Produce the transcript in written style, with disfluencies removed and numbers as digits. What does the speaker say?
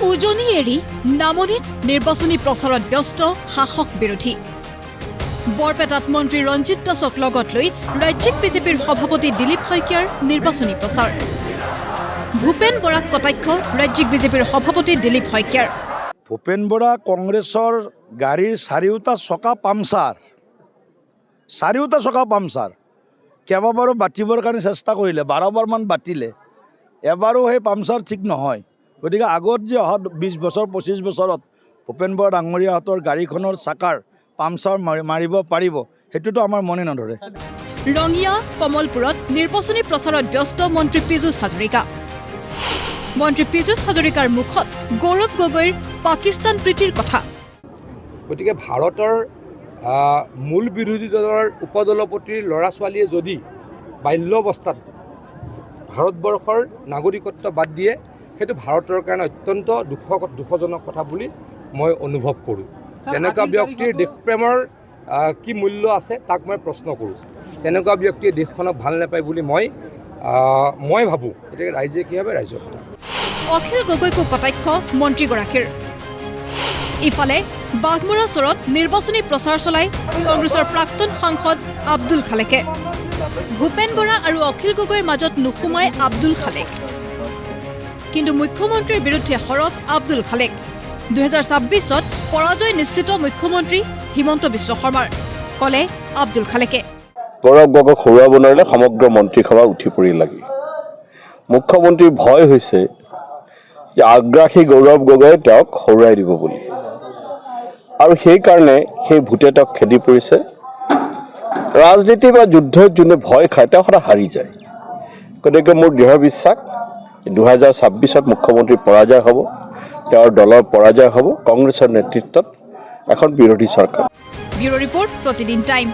উজনি এৰি নামনিত নিৰ্বাচনী প্ৰচাৰত ব্যস্ত শাসক বিৰোধী বৰপেটাত মন্ত্ৰী ৰঞ্জিত দাসক লগত লৈ ৰাজ্যিক বিজেপিৰ সভাপতি দিলীপ শইকীয়াৰ নিৰ্বাচনী প্ৰচাৰ ভূপেন বৰাক কটাক্ষ ৰাজ্যিক বিজেপিৰ সভাপতি দিলীপ শইকীয়াৰ ভূপেন বৰা কংগ্ৰেছৰ গাড়ীৰ চাৰিওটা চকা পামচাৰ কেইবাবাৰো বাতিবৰ কাৰণে চেষ্টা কৰিলে 12বাৰমান বাতিলে এবাৰো সেই পামচাৰ ঠিক নহয় গতিকে আগত যে অহা 20 বছৰ 25 বছৰত ভূপেন বৰা ডাঙৰীয়াহঁতৰ গাড়ীখনৰ চাকাৰ পামচাৰ মাৰিব পাৰিব সেইটোতো আমাৰ মনে নধৰে ৰঙিয়া কমলপুৰত নিৰ্বাচনী প্ৰচাৰত ব্যস্ত মন্ত্ৰী পীযুষ হাজৰিকা মন্ত্ৰী পীযুষ হাজৰিকাৰ মুখত গৌৰৱ গগৈৰ পাকিস্তান প্ৰীতিৰ কথা গতিকে ভাৰতৰ মূল বিৰোধী দলৰ উপদলপতিৰ ল'ৰা ছোৱালীয়ে যদি বাল্য অৱস্থাত ভাৰতবৰ্ষৰ নাগৰিকত্ব বাদ দিয়ে সেইটো ভাৰতৰ কাৰণে অত্যন্ত দুখজনক কথা বুলি মই অনুভৱ কৰোঁ তেনেকুৱা ব্যক্তিৰ দেশপ্ৰেমৰ কি মূল্য আছে তাক মই প্ৰশ্ন কৰোঁ তেনেকুৱা ব্যক্তিয়ে দেশখনক ভাল নাপায় বুলি মই ভাবোঁ গতিকে ৰাইজে কি ভাবে ৰাইজৰ কথা অখিল গগৈকো কটাক্ষ মন্ত্ৰীগৰাকীৰ ইফালে বাঘমৰা চৰত নিৰ্বাচনী প্ৰচাৰ চলাই কংগ্ৰেছৰ প্ৰাক্তন সাংসদ আব্দুল খালেকে ভূপেন বৰা আৰু অখিল গগৈৰ মাজত নুসুমাই আব্দুল খালেক কিন্তু মুখ্যমন্ত্ৰীৰ বিৰুদ্ধে সৰব আব্দুল খালেক 2026ত পৰাজয় নিশ্চিত মুখ্যমন্ত্ৰী হিমন্ত বিশ্ব শৰ্মাৰ কলে আব্দুল খালেকে গৌৰৱ গগৈক হৰুৱাব নোৱাৰিলে সমগ্ৰ মন্ত্ৰীসভা উঠি পৰি লাগি মুখ্যমন্ত্ৰীৰ ভয় হৈছে যে আগ্ৰাসী গৌৰৱ গগৈয়ে তেওঁক হৰুৱাই দিব বুলি আৰু সেইকাৰণে সেই ভূতে তেওঁক খেদি পৰিছে ৰাজনীতি বা যুদ্ধত যোনে ভয় খায় তেওঁ সদায় হাৰি যায় গতিকে মোৰ দৃঢ় বিশ্বাস 2026ত মুখ্যমন্ত্ৰী পৰাজয় হ'ব তেওঁৰ দলৰ পৰাজয় হ'ব কংগ্ৰেছৰ নেতৃত্বত এখন বিৰোধী চৰকাৰ ব্যুৰো ৰিপৰ্ট প্ৰতিদিন টাইম